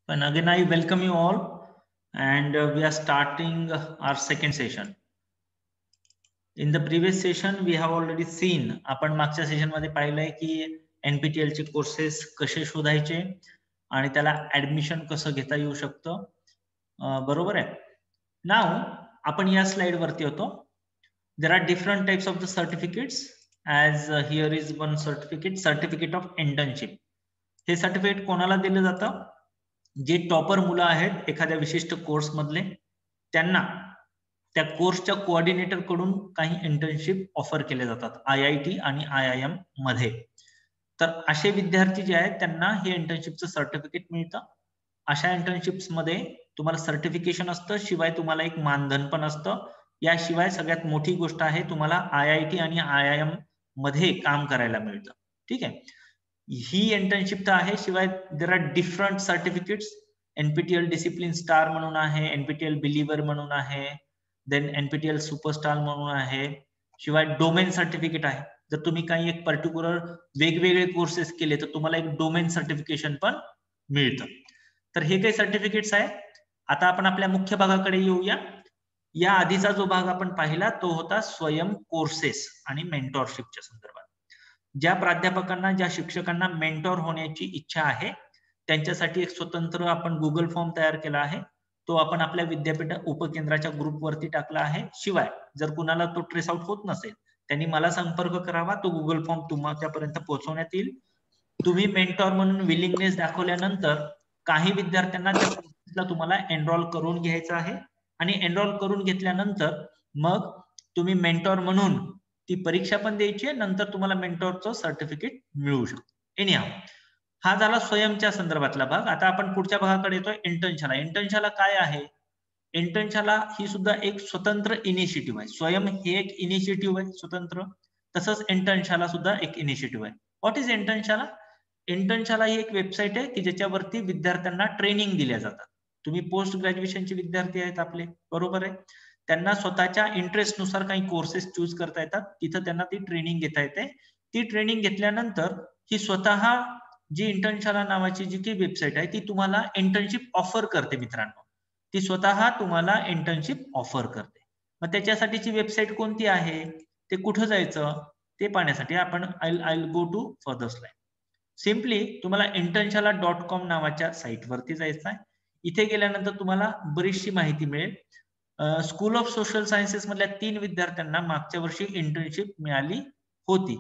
And again, I welcome you all, and we are starting our second session. In the previous session, we have already seen. आपण मागच्या session मध्ये पाहिलंय की NPTEL चे courses कसे शोधायचे आणि त्याला ऍडमिशन कसं घेता येऊ शकतं. बरोबर आहे. नाव आपण या स्लाइड वरती होतो. There are different types of the certificates. As here is one certificate of internship. हे सर्टिफिकेट कोणाला दिलं जातं? जे टॉपर मुलं आहेत एखाद्या विशिष्ट कोर्स मधले, त्यांना त्या कोर्सच्या कोऑर्डिनेटर कडून काही इंटर्नशिप ऑफर केले जातात IIT आणि IIM मध्ये. तर असे विद्यार्थी जे आहेत त्यांना हे इंटर्नशिपचं सर्टिफिकेट मिळतं. अशा इंटर्नशिप्स मध्ये तुम्हाला सर्टिफिकेशन असतं, शिवाय तुम्हाला एक मानधन पण असतं. याशिवाय सगळ्यात मोठी गोष्ट आहे, तुम्हाला IIT आणि IIM मध्ये काम करायला मिळतं. ठीक आहे. ही इंटर्नशिप तर आहे, शिवाय there are different certificates. NPTEL discipline star म्हणून आहे, NPTEL बिलीव्हर म्हणून आहे, देन NPTEL सुपरस्टार म्हणून आहे, शिवाय डोमेन सर्टिफिकेट आहे. जर तुम्ही काही एक पर्टिक्युलर वेगवेगळे कोर्सेस केले तर तुम्हाला एक डोमेन सर्टिफिकेशन पण मिळतं. तर हे काही सर्टिफिकेट्स आहे. आता आपण आपल्या मुख्य भागाकडे येऊया. या आधीचा जो भाग आपण पाहिला तो होता स्वयं कोर्सेस आणि मेंटॉरशिपच्या संदर्भात. ज्या प्राध्यापकांना, ज्या शिक्षकांना मेंटॉर होण्याची इच्छा आहे त्यांच्यासाठी एक स्वतंत्र आपण गुगल फॉर्म तयार केला आहे. तो आपण आपल्या विद्यापीठ उपकेंद्राच्या ग्रुपवरती टाकला आहे. शिवाय जर कुणाला तो ट्रेस आउट होत नसेल त्यांनी मला संपर्क करावा. तो गुगल फॉर्म तुमच्यापर्यंत पोहोचवण्यात येईल. तुम्ही मेंटॉर म्हणून विलिंगनेस दाखवल्यानंतर काही विद्यार्थ्यांना त्या कोर्सला तुम्हाला एनरोल करून घ्यायचं आहे आणि एनरोल करून घेतल्यानंतर मग तुम्ही मेंटॉर म्हणून ती परीक्षा पण द्यायची आहे. नंतर तुम्हाला मेंटॉरचं सर्टिफिकेट मिळू शकतं. एनीहाव, हा झाला स्वयंच्या संदर्भातला भाग. आता आपण पुढच्या भागाकडे येतोय, इंटर्नशाला. इंटर्नशाला काय आहे? इंटर्नशाला ही सुद्धा एक स्वतंत्र इनिशिएटिव्ह आहे. स्वयं हे एक इनिशिएटिव्ह आहे स्वतंत्र, तसंच इंटर्नशाला सुद्धा एक इनिशिएटिव्ह आहे. What is Internshala? इंटर्नशाला ही एक वेबसाईट आहे की ज्याच्यावरती विद्यार्थ्यांना ट्रेनिंग दिल्या जातात. तुम्ही पोस्ट ग्रॅज्युएशनचे विद्यार्थी आहेत आपले, बरोबर आहे. त्यांना स्वतःच्या इंटरेस्ट नुसार काही कोर्सेस चूज करता येतात. तिथं त्यांना ती ट्रेनिंग घेता येते. ती ट्रेनिंग घेतल्यानंतर ही स्वतः जी इंटर्नशाला नावाची जी काही वेबसाईट आहे ती तुम्हाला इंटर्नशिप ऑफर करते मित्रांनो. ती स्वतः तुम्हाला इंटर्नशिप ऑफर करते. मग त्याच्यासाठीची वेबसाईट कोणती आहे, ते कुठं जायचं ते पाहण्यासाठी आपण I go to further slide. Simply तुम्हाला internShala.com नावाच्या साईट वरती जायचं आहे. इथे गेल्यानंतर तुम्हाला बरीचशी माहिती मिळेल. स्कूल ऑफ सोशल सायन्सेस मधल्या 3 विद्यार्थ्यांना मागच्या वर्षी इंटर्नशिप मिळाली होती.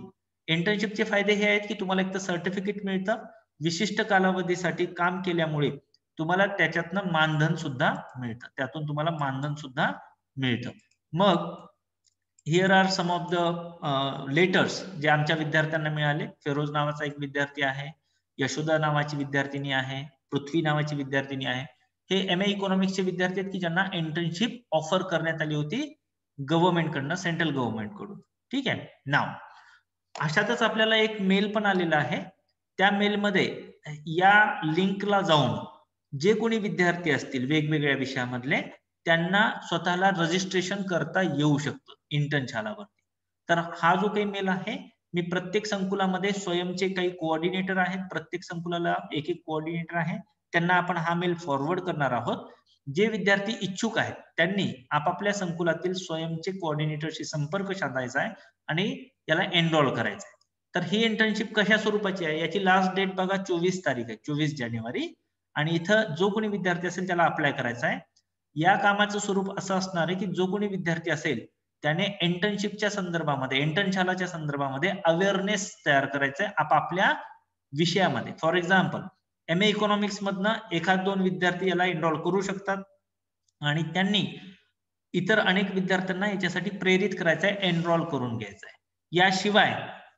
इंटर्नशिपचे फायदे हे आहेत की तुम्हाला एक तर सर्टिफिकेट मिळतं, विशिष्ट कालावधीसाठी काम केल्यामुळे तुम्हाला त्याच्यातनं मानधन सुद्धा मिळतं. त्यातून तुम्हाला मानधन सुद्धा मिळतं. मग here are some of the letters जे आमच्या विद्यार्थ्यांना मिळाले. फेरोज नावाचा एक विद्यार्थी आहे, यशोदा नावाची विद्यार्थिनी आहे, पृथ्वी नावाची विद्यार्थिनी आहे. हे MA इकॉनॉमिक्सचे विद्यार्थी आहेत की ज्यांना इंटर्नशिप ऑफर करण्यात आली होती गव्हर्नमेंटकडनं, सेंट्रल गव्हर्नमेंटकडून. ठीक आहे. नाव अशातच आपल्याला एक मेल पण आलेला आहे. त्या मेलमध्ये या लिंकला जाऊन जे कोणी विद्यार्थी असतील वेगवेगळ्या विषयामधले त्यांना स्वतःला रजिस्ट्रेशन करता येऊ शकतं इंटर्नशालावरती. तर हा जो काही मेल आहे, मी प्रत्येक संकुलामध्ये स्वयंचे काही कोऑर्डिनेटर आहेत. प्रत्येक संकुलाला एक एक कोऑर्डिनेटर आहे. त्यांना आपण हा मेल फॉरवर्ड करणार आहोत. जे विद्यार्थी इच्छुक आहेत त्यांनी आपापल्या संकुलातील स्वयंचे कोऑर्डिनेटरशी संपर्क साधायचा आहे आणि याला एनरोल करायचं आहे. तर ही इंटर्नशिप कशा स्वरूपाची आहे याची लास्ट डेट बघा 24 तारीख आहे, 24 जानेवारी. आणि इथं जो कोणी विद्यार्थी असेल त्याला अप्लाय करायचा आहे. या कामाचं स्वरूप असं असणार आहे की जो कोणी विद्यार्थी असेल त्याने इंटर्नशिपच्या संदर्भामध्ये, इंटर्नशालाच्या संदर्भामध्ये अवेअरनेस तयार करायचंय आपापल्या विषयामध्ये. फॉर एक्झाम्पल MA इकॉनॉमिक्स मधनं एखाद 2 विद्यार्थी याला एनरोल करू शकतात आणि त्यांनी इतर अनेक विद्यार्थ्यांना याच्यासाठी प्रेरित करायचंय, एनरोल करून घ्यायचंय. याशिवाय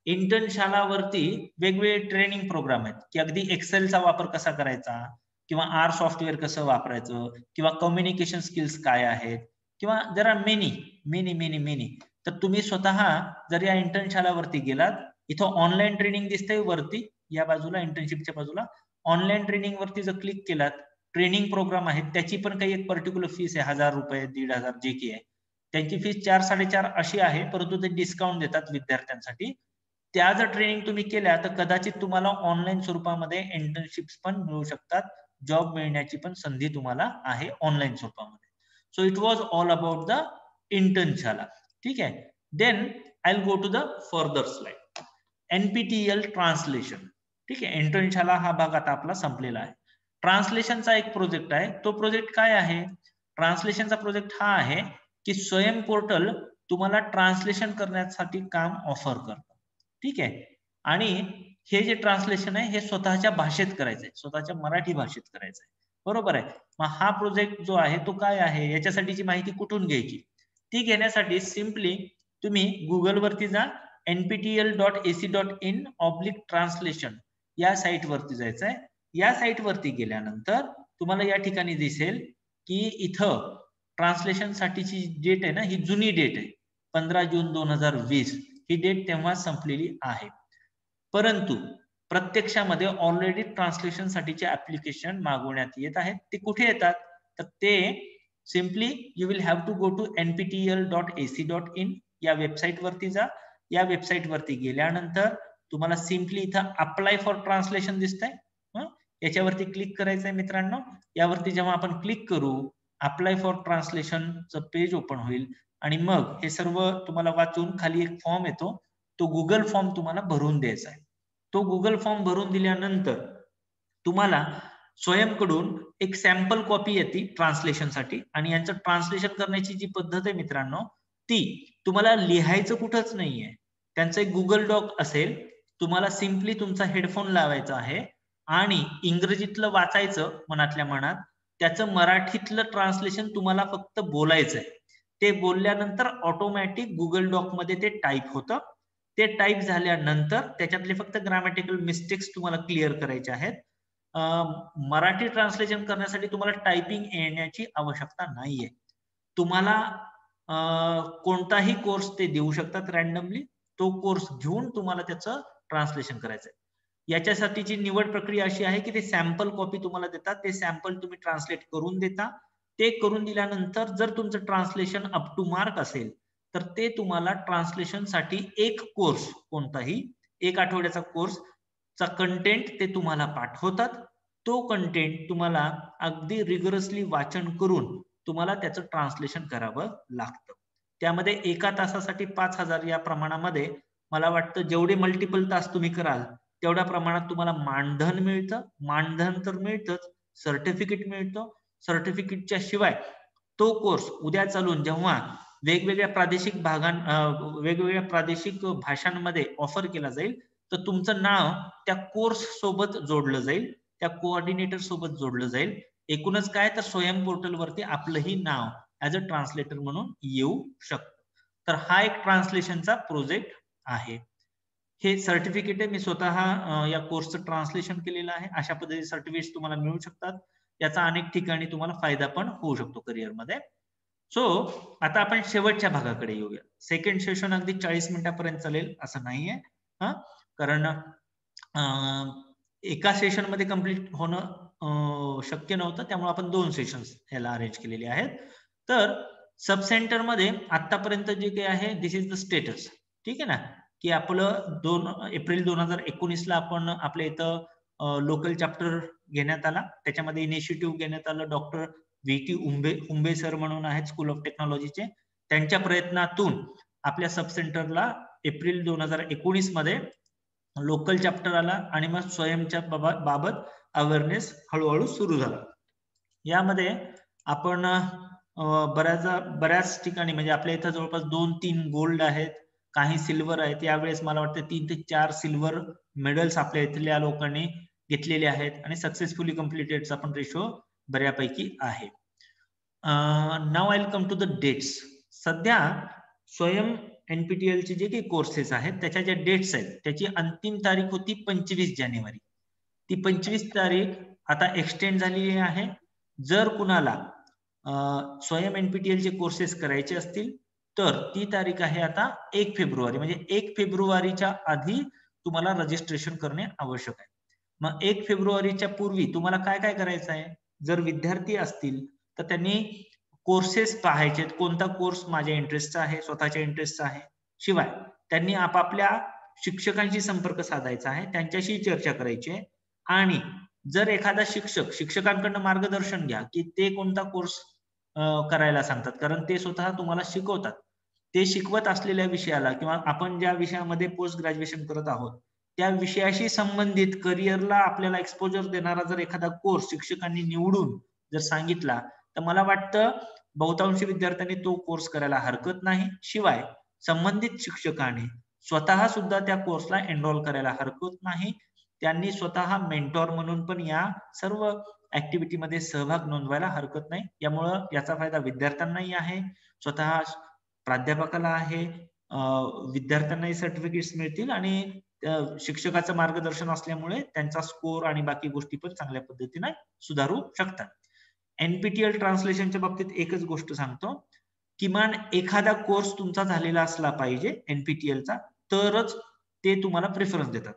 इंटर्नशालावरती वेगवेगळे ट्रेनिंग प्रोग्राम आहेत की अगदी एक्सेलचा वापर कसा करायचा, किंवा R सॉफ्टवेअर कसं वापरायचं, किंवा कम्युनिकेशन स्किल्स काय आहेत, किंवा देर आर मेनी. तर तुम्ही स्वतः जर या इंटर्नशालावरती गेलात, इथं ऑनलाईन ट्रेनिंग दिसतंय वरती या बाजूला, इंटर्नशिपच्या बाजूला. ऑनलाईन ट्रेनिंग वरती जर क्लिक केलात, ट्रेनिंग प्रोग्राम आहेत, त्याची पण काही एक पर्टिक्युलर फीस आहे, 1000 रुपये, 1500 जे की आहे. त्यांची फीस 4-4.5 अशी आहे, परंतु ते डिस्काउंट देतात विद्यार्थ्यांसाठी. त्या जर ट्रेनिंग तुम्ही केल्या तर कदाचित तुम्हाला ऑनलाईन स्वरूपामध्ये इंटर्नशिप्स पण मिळू शकतात. जॉब मिळण्याची पण संधी तुम्हाला आहे ऑनलाईन स्वरूपामध्ये. So it was all about the Internshala. ठीक आहे. Then I will go to the further slide. NPTEL translation. ठीक आहे. इंटर्नशाला हा भाग आता आपला संपलेला आहे. ट्रान्सलेशनचा एक प्रोजेक्ट आहे. तो प्रोजेक्ट काय आहे? ट्रान्सलेशनचा प्रोजेक्ट हा आहे की स्वयं पोर्टल तुम्हाला ट्रान्सलेशन करण्यासाठी काम ऑफर करतं. ठीक आहे. आणि हे जे ट्रान्सलेशन आहे हे स्वतःच्या भाषेत करायचंय, स्वतःच्या मराठी भाषेत करायचंय. बरोबर आहे. मग हा प्रोजेक्ट जो आहे तो काय आहे, याच्यासाठीची माहिती कुठून घ्यायची? ती घेण्यासाठी सिम्पली तुम्ही गुगल वरती जा, nptel.ac.in/translation या साईट वरती जायचंय. या साईट वरती गेल्यानंतर तुम्हाला या ठिकाणी दिसेल की इथं ट्रान्सलेशन साठीची डेट आहे ना, ही जुनी डेट आहे, 15 जून 2020. ही डेट तेव्हा संपलेली आहे. परंतु प्रत्यक्षामध्ये ऑलरेडी ट्रान्सलेशन साठीचे ऍप्लिकेशन मागवण्यात येत आहेत. ते कुठे येतात? तर ते simply you will have to go to nptel.ac.in या वेबसाईट वरती जा. या वेबसाईट वरती गेल्यानंतर तुम्हाला सिम्पली इथं अप्लाय फॉर ट्रान्सलेशन दिसतंय. याच्यावरती क्लिक करायचंय मित्रांनो. यावरती जेव्हा आपण क्लिक करू, अप्लाय फॉर ट्रान्सलेशनचं पेज ओपन होईल आणि मग हे सर्व तुम्हाला वाचून खाली एक फॉर्म येतो, तो गुगल फॉर्म तुम्हाला भरून द्यायचा आहे. तो गुगल फॉर्म भरून दिल्यानंतर तुम्हाला स्वयंकडून एक सॅम्पल कॉपी येते ट्रान्सलेशनसाठी. आणि यांचं ट्रान्सलेशन करण्याची जी पद्धत आहे मित्रांनो, ती तुम्हाला लिहायचं कुठंच नाहीये. त्यांचं एक गुगल डॉक असेल, तुम्हाला सिम्पली तुमचा हेडफोन लावायचा आहे आणि इंग्रजीतलं वाचायचं मनातल्या मनात, त्याचं मराठीतलं ट्रान्सलेशन तुम्हाला फक्त बोलायचंय. ते बोलल्यानंतर ऑटोमॅटिक गुगल डॉक मध्ये ते टाईप होतं. ते टाईप झाल्यानंतर त्याच्यातले फक्त ग्रामॅटिकल मिस्टेक्स तुम्हाला क्लिअर करायचे आहेत. मराठी ट्रान्सलेशन करण्यासाठी तुम्हाला टायपिंग येण्याची आवश्यकता नाहीये. तुम्हाला कोणताही कोर्स ते देऊ शकतात रॅन्डमली. तो कोर्स घेऊन तुम्हाला त्याचं ट्रान्सलेशन करायचंय. याच्यासाठीची निवड प्रक्रिया अशी आहे की ते सॅम्पल कॉपी तुम्हाला देतात, ते सॅम्पल तुम्ही ट्रान्सलेट करून देता. ते करून दिल्यानंतर जर तुमचं ट्रान्सलेशन अप टू मार्क असेल तर ते तुम्हाला ट्रान्सलेशन साठी एक कोर्स, कोणताही 1 आठवड्याचा कोर्सचा कंटेंट ते तुम्हाला पाठवतात. तो कंटेंट तुम्हाला अगदी रिगरसली वाचन करून तुम्हाला त्याचं ट्रान्सलेशन करावं लागतं. त्यामध्ये एका तासासाठी 5,000 या प्रमाणामध्ये मला वाटतं जेवढे मल्टिपल तास तुम्ही कराल तेवढ्या प्रमाणात तुम्हाला मानधन मिळतं. मानधन तर मिळतंच, सर्टिफिकेट मिळतं. सर्टिफिकेटच्या शिवाय तो कोर्स उद्या चालून जेव्हा वेगवेगळ्या प्रादेशिक भाषांमध्ये ऑफर केला जाईल तर तुमचं नाव त्या कोर्स सोबत जोडलं जाईल, त्या कोऑर्डिनेटर सोबत जोडलं जाईल. एकूणच काय तर स्वयं पोर्टल वरती आपलंही नाव ऍज अ ट्रान्सलेटर म्हणून येऊ शकतं. तर हा एक ट्रान्सलेशनचा प्रोजेक्ट आहे. हे सर्टिफिकेट आहे, मी स्वतः या कोर्सचं ट्रान्सलेशन केलेलं आहे. अशा पद्धतीचे सर्टिफिकेट तुम्हाला मिळू शकतात. याचा अनेक ठिकाणी तुम्हाला फायदा पण होऊ शकतो करिअरमध्ये. सो आता आपण शेवटच्या भागाकडे येऊया. सेकंड सेशन अगदी 40 मिनिटापर्यंत चालेल असं नाहीये, कारण एका सेशन मध्ये कम्प्लीट होणं शक्य नव्हतं. त्यामुळे आपण 2 सेशन्स ह्याला अरेंज केलेले आहेत. तर सब सेंटर मध्ये आतापर्यंत जे काही आहे दिस इज द स्टेटस. ठीक आहे ना, की आपलं 2 एप्रिल 2019 ला आपण आपल्या इथं लोकल चॅप्टर घेण्यात आला. त्याच्यामध्ये इनिशिएटिव्ह घेण्यात आलं डॉक्टर VT उंबे सर म्हणून आहेत स्कूल ऑफ टेक्नॉलॉजीचे. त्यांच्या प्रयत्नातून आपल्या सब सेंटरला एप्रिल 2019 मध्ये लोकल चॅप्टर आला आणि मग स्वयंच्या बाबत अवेअरनेस हळूहळू सुरू झाला. यामध्ये आपण बऱ्याच ठिकाणी म्हणजे आपल्या इथं जवळपास 2-3 गोल्ड आहेत, काही सिल्वर आहेत. यावेळेस मला वाटतं 3 ते 4 सिल्वर मेडल्स आपल्या इथल्या लोकांनी घेतलेले आहेत आणि सक्सेसफुली कम्प्लिटेडचा पण रेशो बऱ्यापैकी आहे. Now I will come to the dates. सध्या स्वयं NPTEL चे जे काही कोर्सेस आहेत त्याच्या ज्या डेट्स आहेत त्याची अंतिम तारीख होती 25 जानेवारी. ती 25 तारीख आता एक्सटेंड झालेली आहे. जर कुणाला स्वयं NPTEL चे कोर्सेस करायचे असतील तर ती तारीख आहे आता 1 फेब्रुवारी. म्हणजे 1 फेब्रुवारीच्या आधी तुम्हाला रजिस्ट्रेशन करणे आवश्यक आहे. मग 1 फेब्रुवारीच्या पूर्वी तुम्हाला काय काय करायचं आहे? जर विद्यार्थी असतील तर त्यांनी कोर्सेस पाहायचे, कोणता कोर्स माझ्या इंटरेस्टचा आहे, स्वतःच्या इंटरेस्टचा आहे. शिवाय त्यांनी आपापल्या शिक्षकांशी संपर्क साधायचा आहे, त्यांच्याशी चर्चा करायची आहे आणि जर एखादा शिक्षकांकडनं मार्गदर्शन घ्या की ते कोणता कोर्स करायला सांगतात, कारण ते स्वतः तुम्हाला शिकवतात. ते शिकवत असलेल्या विषयाला किंवा आपण ज्या विषयामध्ये पोस्ट ग्रॅज्युएशन करत आहोत त्या विषयाशी संबंधित करिअरला आपल्याला एक्सपोजर देणारा जर एखादा कोर्स शिक्षकांनी निवडून जर सांगितला तर मला वाटतं बहुतांशी विद्यार्थ्यांनी तो कोर्स करायला हरकत नाही. शिवाय संबंधित शिक्षकाने स्वतः सुद्धा त्या कोर्सला एनरोल करायला हरकत नाही. त्यांनी स्वतः मेंटॉर म्हणून पण या सर्व ऍक्टिव्हिटीमध्ये सहभाग नोंदवायला हरकत नाही. यामुळं याचा फायदा विद्यार्थ्यांनाही आहे, स्वतः प्राध्यापकाला आहे, विद्यार्थ्यांनाही सर्टिफिकेट्स मिळतील आणि शिक्षकाचं मार्गदर्शन असल्यामुळे त्यांचा स्कोर आणि बाकी गोष्टी पण चांगल्या पद्धतीने सुधारू शकतात. एनपीटीएल ट्रान्सलेशनच्या बाबतीत एकच गोष्ट सांगतो, किमान एखादा कोर्स तुमचा झालेला असला पाहिजे एनपीटीएलचा, तरच ते तुम्हाला प्रेफरन्स देतात.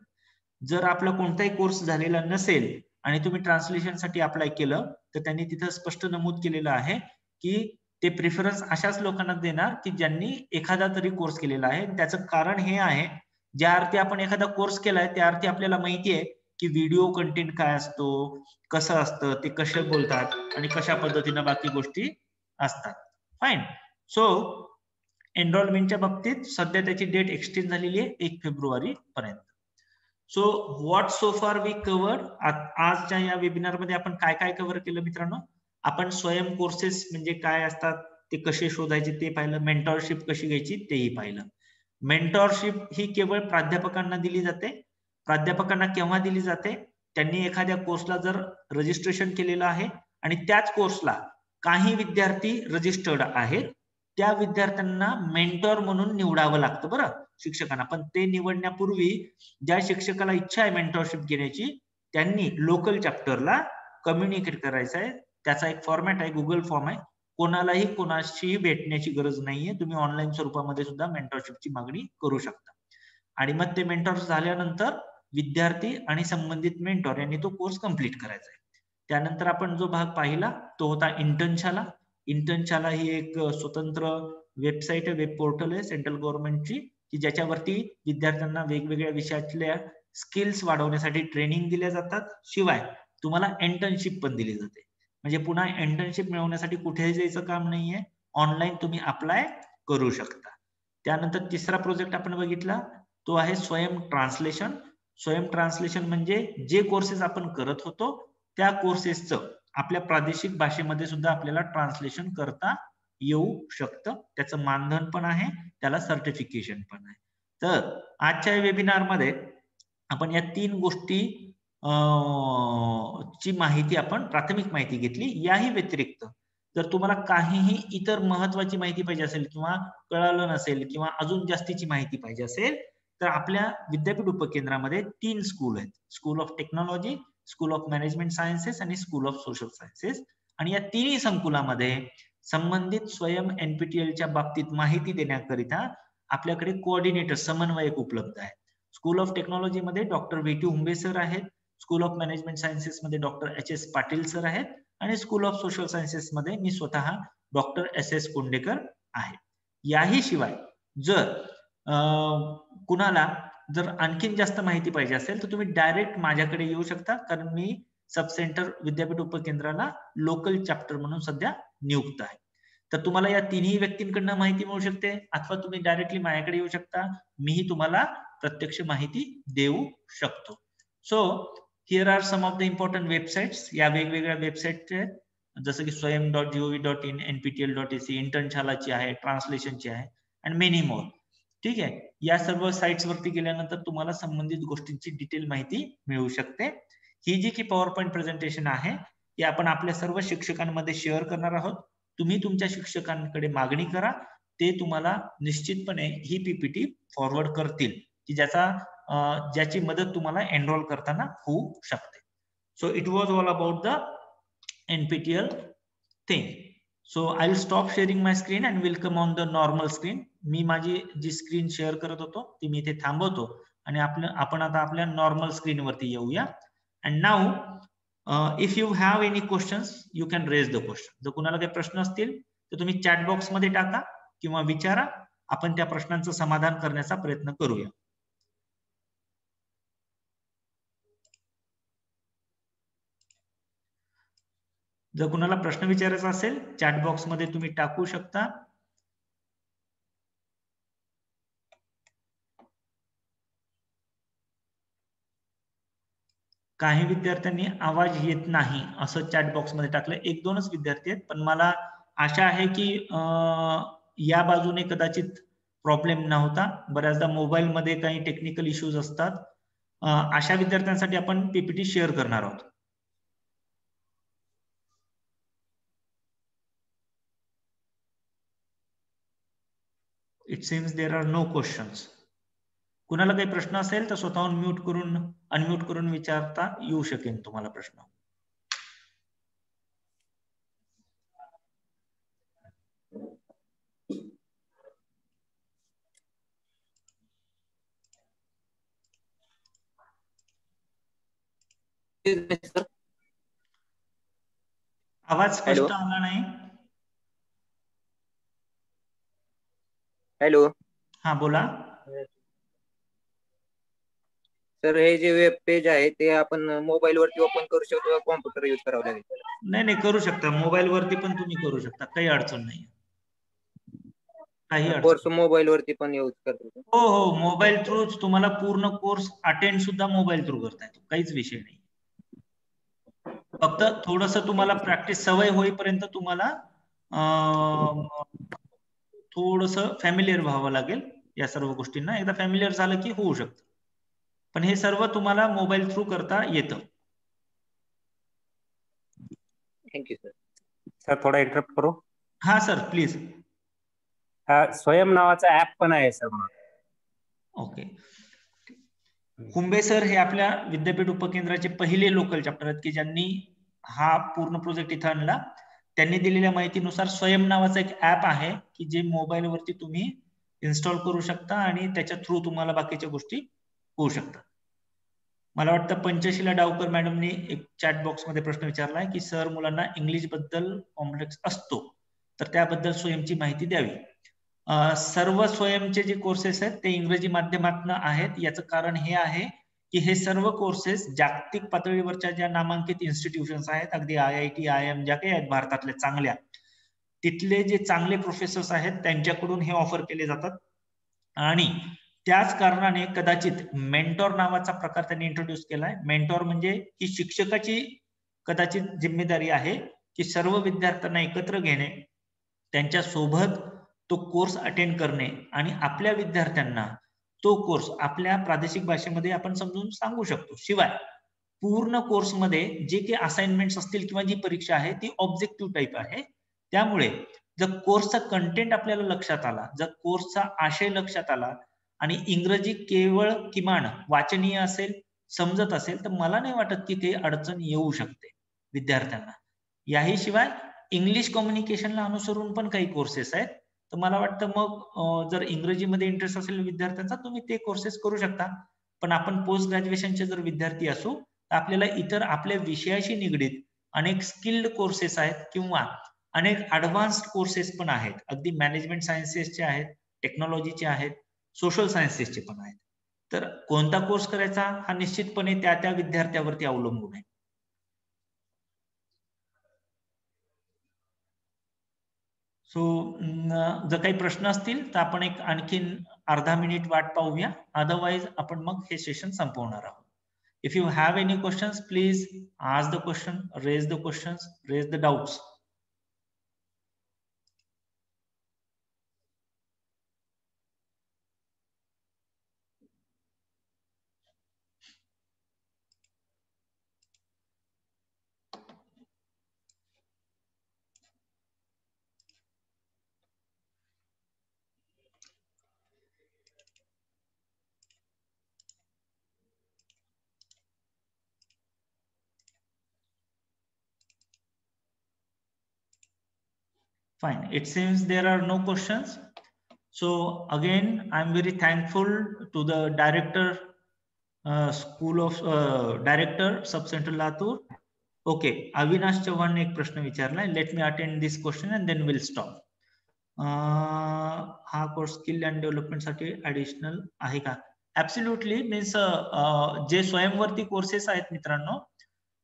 जर आपला कोणताही कोर्स झालेला नसेल आणि तुम्ही ट्रान्सलेशनसाठी अप्लाय केलं तर त्यांनी तिथं स्पष्ट नमूद केलेलं आहे की ते प्रेफरन्स अशाच लोकांना देणार की ज्यांनी एखादा तरी कोर्स केलेला आहे. त्याचं कारण हे आहे, ज्या अर्थी आपण एखादा कोर्स केलाय त्या अर्थी आपल्याला माहिती आहे की व्हिडिओ कंटेंट काय असतो, कसं असतं, ते कसे बोलतात आणि कशा पद्धतीनं बाकी गोष्टी असतात. फाईन. सो एनरोलमेंटच्या बाबतीत सध्या त्याची डेट एक्सटेंड झालेली आहे 1 फेब्रुवारी पर्यंत. So what so far we covered. आजच्या या वेबिनार मध्ये आपण काय काय कव्हर केलं मित्रांनो? आपण स्वयं कोर्सेस म्हणजे काय असतात ते कसे शोधायचे ते पाहिलं, मेंटॉरशिप कशी घ्यायची तेही पाहिलं. मेंटॉरशिप ही केवळ प्राध्यापकांना दिली जाते. प्राध्यापकांना केव्हा दिली जाते? त्यांनी एखाद्या कोर्सला जर रजिस्ट्रेशन केलेलं आहे आणि त्याच कोर्सला काही विद्यार्थी रजिस्टर्ड आहेत, त्या विद्यार्थ्यांना मेंटॉर म्हणून निवडावं लागतं बरं शिक्षकांना. पण ते निवडण्यापूर्वी ज्या शिक्षकाला इच्छा आहे मेंटॉरशिप घेण्याची त्यांनी लोकल चॅप्टरला कम्युनिकेट करायचं आहे. त्याचा एक फॉर्मॅट आहे, गुगल फॉर्म आहे. कोणालाही कोणाशी भेटण्याची गरज नाहीये. तुम्ही ऑनलाईन स्वरूपामध्ये सुद्धा मेंटॉरशिपची मागणी करू शकता. आणि मग ते मेंटॉर झाल्यानंतर विद्यार्थी आणि संबंधित मेंटॉर यांनी तो कोर्स कंप्लीट करायचा आहे. त्यानंतर आपण जो भाग पाहिला तो होता इंटर्नशाला. इंटर्नशाला ही एक स्वतंत्र वेबसाईट आहे, वेब पोर्टल आहे सेंट्रल गव्हर्नमेंटची, की ज्याच्यावरती विद्यार्थ्यांना वेगवेगळ्या विषयातल्या स्किल्स वाढवण्यासाठी ट्रेनिंग दिल्या जातात. शिवाय तुम्हाला इंटर्नशिप पण दिली जाते. म्हणजे पुन्हा इंटर्नशिप मिळवण्यासाठी कुठेही जायचं काम नाहीये, ऑनलाईन तुम्ही अप्लाय करू शकता. त्यानंतर तिसरा प्रोजेक्ट आपण बघितला तो आहे स्वयं ट्रान्सलेशन. स्वयं ट्रान्सलेशन म्हणजे जे कोर्सेस आपण करत होतो त्या कोर्सेसचं आपल्या प्रादेशिक भाषेमध्ये सुद्धा आपल्याला ट्रान्सलेशन करता येऊ शकतं. त्याचं मानधन पण आहे, त्याला सर्टिफिकेशन पण आहे. तर आजच्या वेबिनार मध्ये आपण या 3 गोष्टी ची माहिती आपण प्राथमिक माहिती घेतली. याही व्यतिरिक्त जर तुम्हाला काहीही इतर महत्वाची माहिती पाहिजे असेल किंवा कळालं नसेल किंवा अजून जास्तीची माहिती पाहिजे असेल तर आपल्या विद्यापीठ उपकेंद्रामध्ये 3 स्कूल आहेत, school of technology, school of management sciences आणि स्कूल ऑफ सोशल सायन्सेस. आणि या तिन्ही संकुलामध्ये संबंधित स्वयं एनपीटीएलच्या बाबतीत माहिती देण्याकरिता आपल्याकडे कोऑर्डिनेटर समन्वयक उपलब्ध आहे. स्कूल ऑफ टेक्नॉलॉजी मध्ये डॉक्टर VT उंबे सर आहेत, स्कूल ऑफ मॅनेजमेंट सायन्सेस मध्ये डॉक्टर HS पाटील सर आहेत आणि स्कूल ऑफ सोशल सायन्सेस मध्ये मी स्वतः डॉक्टर SS कोंडेकर आहे. याही शिवाय जर कुणाला जर आणखीन जास्त माहिती पाहिजे असेल तर तुम्ही डायरेक्ट माझ्याकडे येऊ शकता, कारण मी सब सेंटर विद्यापीठ उपकेंद्राला लोकल चॅप्टर म्हणून सध्या नियुक्त आहे. तर तुम्हाला या तिन्ही व्यक्तींकडनं माहिती मिळू शकते अथवा तुम्ही डायरेक्टली माझ्याकडे येऊ शकता, मीही तुम्हाला प्रत्यक्ष माहिती देऊ शकतो. So here are some of the important websites. या वेगवेगळ्या वेबसाईट आहेत जसं की swayam.gov.in, nptl.ac, इंटर्नशालाची आहे, ट्रान्सलेशनची आहे अँड मेनी मोर. ठीक आहे. या सर्व साइट्स वरती गेल्यानंतर तुम्हाला संबंधित गोष्टींची डिटेल माहिती मिळू शकते. ही जी की पॉवर पॉइंट प्रेझेंटेशन आहे ती आपण आपल्या सर्व शिक्षकांमध्ये शेअर करणार आहोत. तुम्ही तुमच्या शिक्षकांकडे मागणी करा, ते तुम्हाला निश्चितपणे ही PPT फॉरवर्ड करतील की ज्याची मदत तुम्हाला एनरोल करताना होऊ शकते. So it was all about the NPTEL thing. So I'll stop sharing my screen and will come on the normal screen. मी माझी जी स्क्रीन शेअर करत होतो ती मी इथे थांबवतो आणि आपण आता आपल्या नॉर्मल स्क्रीन वरती येऊया. And now if you have any questions you can raise the question. जर कुणाला काही प्रश्न असतील तर तुम्ही चॅट बॉक्स मध्ये टाका किंवा विचारा, आपण त्या प्रश्नांचं समाधान करण्याचा प्रयत्न करूया. जर कुणाला प्रश्न विचारायचा असेल चॅट बॉक्स मध्ये तुम्ही टाकू शकता. काही विद्यार्थ्यांनी आवाज येत नाही असं चॅट बॉक्स मध्ये टाकलं. 1-2च विद्यार्थी आहेत, पण मला आशा आहे की या बाजूने कदाचित प्रॉब्लेम नव्हता. बऱ्याचदा मोबाईल मध्ये काही टेक्निकल इश्यूज असतात. अशा विद्यार्थ्यांसाठी आपण पीपीटी शेअर करणार आहोत. It seems there are no questions. कुणाला काही प्रश्न असेल तर स्वतःहून म्यूट करून अनम्यूट करून विचारता येऊ शकेल तुम्हाला प्रश्न. आवाज स्पष्ट आला नाही. हॅलो. हा बोला सर, हे जे वेब पेज आहे ते आपण मोबाईल वरती ओपन करू शकतो का कॉम्प्युटर यूज करावं लागेल? नाही करू शकता. मोबाईल वरती पण तुम्ही करू शकता, काही अडचण नाही. काही कोर्स अडचण मोबाईल वरती पण यूज करतो? हो, मोबाईल थ्रूच तुम्हाला पूर्ण कोर्स अटेंड सुद्धा मोबाईल थ्रू करता येतो, काहीच विषय नाही. फक्त थोडस तुम्हाला प्रॅक्टिस सवय होईपर्यंत तुम्हाला थोडस फॅमिलियर व्हावं लागेल या सर्व गोष्टींना. एकदा फॅमिलियर झालं की होऊ शकतं, पण हे सर्व तुम्हाला मोबाईल थ्रू करता येतं. Thank you sir. सर थोडा इंटरप्ट करू? हा सर प्लीज. स्वयं नावाचा ऍप पण आहे सर. ओके. कुंभे सर हे आपल्या विद्यापीठ उपकेंद्राचे पहिले लोकल चॅप्टर आहेत की ज्यांनी हा पूर्ण प्रोजेक्ट इथं आणला. त्यांनी दिलेल्या माहितीनुसार स्वयं नावाचा एक ऍप आहे की जे मोबाईल वरती तुम्ही इन्स्टॉल करू शकता आणि त्याच्या थ्रू तुम्हाला बाकीच्या गोष्टी होऊ शकतात. मला वाटतं पंचशीला डावकर मॅडमनी एक चॅट बॉक्स मध्ये प्रश्न विचारलाय की सर मुलांना इंग्लिश बद्दल कॉम्प्लेक्स असतो तर त्याबद्दल स्वयंची माहिती द्यावी. सर्व स्वयंचे जे कोर्सेस आहेत ते इंग्रजी माध्यमातून आहेत. याचं कारण हे आहे की हे सर्व कोर्सेस जागतिक पातळीवरच्या ज्या नामांकित इन्स्टिट्यूशन्स आहेत, अगदी IIT, IIM ज्या काही आहेत भारतातल्या चांगल्या, तिथले जे चांगले प्रोफेसर्स आहेत त्यांच्याकडून हे ऑफर केले जातात. आणि त्याच कारणाने कदाचित मेंटॉर नावाचा प्रकार त्यांनी इंट्रोड्यूस केलाय. मेंटॉर म्हणजे ही शिक्षकाची कदाचित जिम्मेदारी आहे की सर्व विद्यार्थ्यांना एकत्र घेणे, त्यांच्या सोबत तो कोर्स अटेंड करणे आणि आपल्या विद्यार्थ्यांना तो कोर्स आपल्या प्रादेशिक भाषेमध्ये आपण समजून सांगू शकतो. शिवाय पूर्ण कोर्समध्ये जे काही असाइनमेंट्स असतील किंवा जी परीक्षा आहे ती ऑब्जेक्टिव्ह टाईप आहे. त्यामुळे जर कोर्सचा कंटेंट आपल्याला लक्षात आला, जर कोर्सचा आशय लक्षात आला आणि इंग्रजी केवळ किमान वाचनीय असेल, समजत असेल, तर मला नाही वाटत की ते अडचण येऊ शकते विद्यार्थ्यांना. याही शिवाय इंग्लिश कम्युनिकेशनला अनुसरून पण काही कोर्सेस आहेत. तर मला वाटतं मग जर इंग्रजीमध्ये इंटरेस्ट असेल विद्यार्थ्यांचा तुम्ही ते कोर्सेस करू शकता. पण आपण पोस्ट ग्रॅज्युएशनचे जर विद्यार्थी असू तर आपल्याला इतर आपल्या विषयाशी निगडीत अनेक स्किल्ड कोर्सेस आहेत किंवा अनेक ऍडव्हान्स्ड कोर्सेस पण आहेत. अगदी मॅनेजमेंट सायन्सेसचे आहेत, टेक्नॉलॉजीचे आहेत, सोशल सायन्सेसचे पण आहेत. तर कोणता कोर्स करायचा हा निश्चितपणे त्या त्या विद्यार्थ्यावरती अवलंबून आहे. सो जर काही प्रश्न असतील तर आपण एक आणखीन अर्धा मिनिट वाट पाहूया. अदरवाइज आपण मग हे सेशन संपवणार आहोत. If you have any questions please ask the question, raise the questions, raise the doubts. Fine. It seems there are no questions. So again, I'm very thankful to the director, School of Director, Sub-Central Latur. Okay, Avinash Chauhan ने एक प्रश्न विचारलाय. Let me attend this question and then we'll stop. हा course skill and development साठी additional आहे का? Absolutely. Means जे स्वयंवरती courses आहेत मित्रांनो,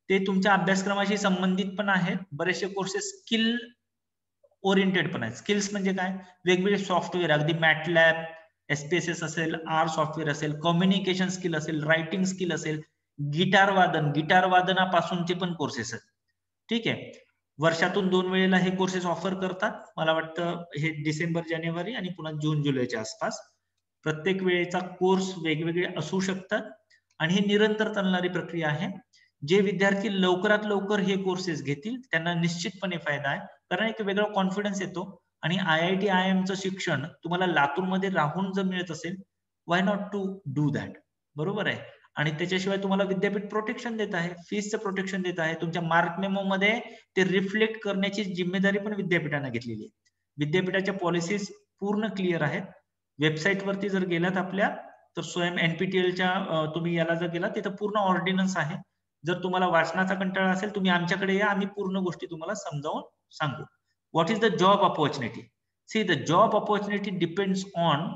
ते तुमच्या अभ्यासक्रमाशी संबंधित पण आहेत. बरेचसे कोर्सेस स्किल ओरिएंटेड पण आहेत. स्किल्स म्हणजे काय, वेगवेगळे सॉफ्टवेअर, अगदी मॅटलॅब, SPSS असेल, आर सॉफ्टवेअर असेल, कम्युनिकेशन स्किल असेल, रायटिंग स्किल असेल, गिटार वादनापासूनचे पण कोर्सेस आहेत. ठीक आहे. वर्षातून 2 वेळेला हे कोर्सेस ऑफर करतात. मला वाटतं हे डिसेंबर जानेवारी आणि पुन्हा जून जुलैच्या आसपास. प्रत्येक वेळेचा कोर्स वेगवेगळे असू शकतात आणि हे निरंतर चालणारी प्रक्रिया आहे. जे विद्यार्थी लवकरात लवकर हे कोर्सेस घेतील त्यांना निश्चितपणे फायदा आहे, कारण एक वेगळा कॉन्फिडन्स येतो. आणि IIT IIMचं शिक्षण तुम्हाला लातूरमध्ये राहून जर मिळत असेल, व्हाय नॉट टू डू दॅट, बरोबर आहे. आणि त्याच्याशिवाय तुम्हाला विद्यापीठ प्रोटेक्शन देत आहे, फीसचं प्रोटेक्शन देत आहे, तुमच्या मार्क मेमो मध्ये ते रिफ्लेक्ट करण्याची जिम्मेदारी पण विद्यापीठाने घेतलेली आहे. विद्यापीठाच्या पॉलिसीज पूर्ण क्लिअर आहेत. वेबसाईट वरती जर गेलात आपल्या, तर स्वयं NPTELच्या तुम्ही याला जर गेलात, तिथं पूर्ण ऑर्डिनन्स आहे. जर तुम्हाला वाचनाचा कंटाळा असेल, तुम्ही आमच्याकडे या, आम्ही पूर्ण गोष्टी तुम्हाला समजावून सांगू. What is the job opportunity? See, the job opportunity depends on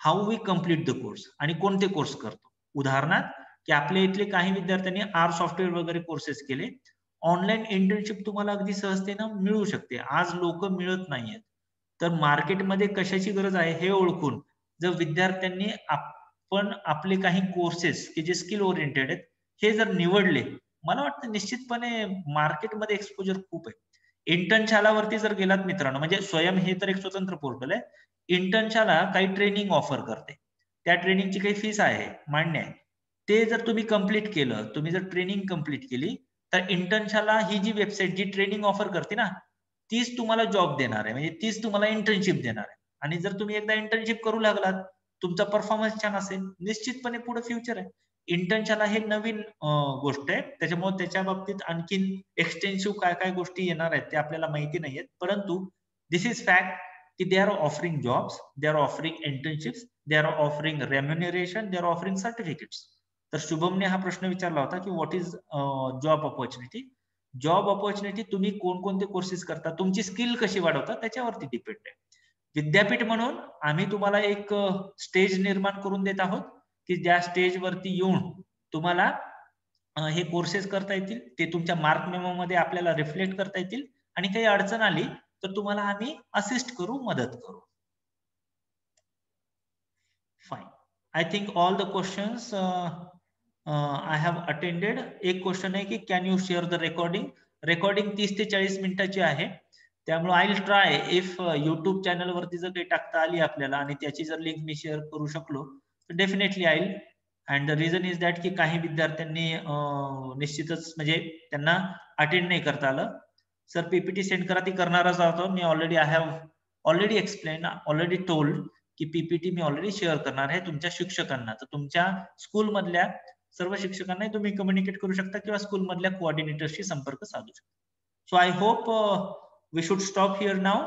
how we complete the course, आणि कोणते कोर्स करतो. उदाहरणार्थ, की आपल्या इथले काही विद्यार्थ्यांनी आर सॉफ्टवेअर वगैरे कोर्सेस केले, ऑनलाईन इंटर्नशिप तुम्हाला अगदी सहजतेनं मिळू शकते. आज लोक मिळत नाहीयेत. तर मार्केटमध्ये कशाची गरज आहे हे ओळखून जर विद्यार्थ्यांनी आपण आपले काही कोर्सेस की जे स्किल ओरिएंटेड आहेत हे जर निवडले, मला वाटतं निश्चितपणे मार्केटमध्ये एक्सपोजर खूप आहे. इंटर्नशालावरती जर गेलात मित्रांनो, म्हणजे स्वयं हे तर एक स्वतंत्र पोर्टल आहे. इंटर्नशाला काही ट्रेनिंग ऑफर करते, त्या ट्रेनिंगची काही फीस आहे, मान्य आहे. ते जर तुम्ही कंप्लीट केलं, तुम्ही जर ट्रेनिंग कंप्लीट केली, तर इंटर्नशाला ही जी वेबसाईट जी ट्रेनिंग ऑफर करते ना, तीच तुम्हाला जॉब देणार आहे, म्हणजे तीच तुम्हाला इंटर्नशिप देणार आहे. आणि जर तुम्ही एकदा इंटर्नशिप करू लागलात, तुमचा परफॉर्मन्स छान असेल, निश्चितपणे पुढे फ्युचर आहे. इंटर्नशाला हे नवीन गोष्ट आहे, त्याच्यामुळे त्याच्या बाबतीत आणखीन एक्सटेन्सिव्ह काय काय गोष्टी येणार आहेत ते आपल्याला माहिती नाहीयेत. परंतु दिस इज फॅक्ट की they are offering jobs, they are offering internships, they are offering remuneration, they are offering certificates. तर शुभमने हा प्रश्न विचारला होता की what is job opportunity. Job opportunity तुम्ही कोणकोणते कोर्सेस करता, तुमची स्किल कशी वाढवता त्याच्यावरती डिपेंड आहे. विद्यापीठ म्हणून आम्ही तुम्हाला एक स्टेज निर्माण करून देत आहोत की ज्या स्टेजवरती येऊन तुम्हाला हे कोर्सेस करता येतील, ते तुमच्या मार्क मेमो मध्ये आपल्याला रिफ्लेक्ट करता येतील, आणि काही अडचण आली तर तुम्हाला आम्ही असिस्ट करू, मदत करू. Fine. I think all the questions I have attended. एक क्वेश्चन आहे की can you share the recording. Recording 30 ते 40 मिनिटाची आहे, त्यामुळे I will try if YouTube channel वरती जर काही टाकता आली आपल्याला आणि त्याची जर लिंक मी शेअर करू शकलो तर definitely I will. And the reason is that की काही विद्यार्थ्यांनी निश्चितच म्हणजे त्यांना अटेंड नाही करता आलं. सर पीपीटी सेंड करा, ती करणारच आहोत मी. Already I have already explain, already told की पीपीटी मी ऑलरेडी शेअर करणार आहे तुमच्या शिक्षकांना. तर तुमच्या स्कूल मधल्या सर्व शिक्षकांना तुम्ही कम्युनिकेट करू शकता किंवा स्कूल मधल्या कोऑर्डिनेटरशी संपर्क साधू शकता. So I hope we should stop here now.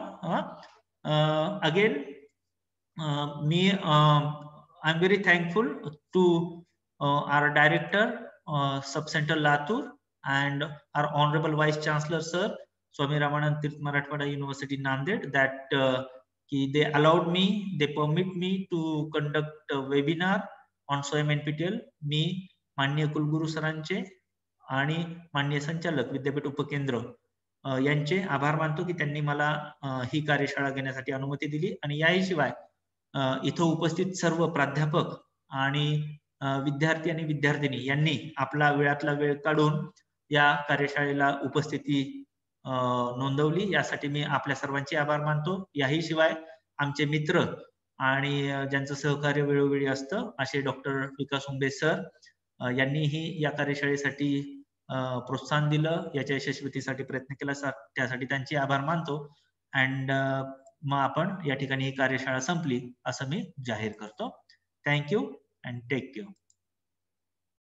Again, I'm very thankful to our director, Subcenter Latur, and our honorable Vice Chancellor, Sir Swami Ramanand Tirth Marathwada University, Nanded, that they allowed me, they permit me to conduct a webinar on SWAYAM NPTEL. मी माननीय कुलगुरू सरांचे आणि माननीय संचालक विद्यापीठ उपकेंद्र यांचे आभार मानतो की त्यांनी मला ही कार्यशाळा घेण्यासाठी अनुमती दिली. आणि याशिवाय इथं उपस्थित सर्व प्राध्यापक आणि विद्यार्थी आणि विद्यार्थिनी यांनी आपला वेळातला वेळ काढून या कार्यशाळेला उपस्थिती नोंदवली, यासाठी मी आपल्या सर्वांचे आभार मानतो. याही शिवाय आमचे मित्र आणि ज्यांचं सहकार्य वेळोवेळी असतं असे डॉक्टर विकास उंबे सर यांनीही या कार्यशाळेसाठी प्रोत्साहन दिलं, याच्या यशस्वीतेसाठी प्रयत्न केला, त्यासाठी त्यांचे आभार मानतो. अँड मग आपण या ठिकाणी ही कार्यशाळा संपली असं मी जाहीर करतो. Thank you and take care.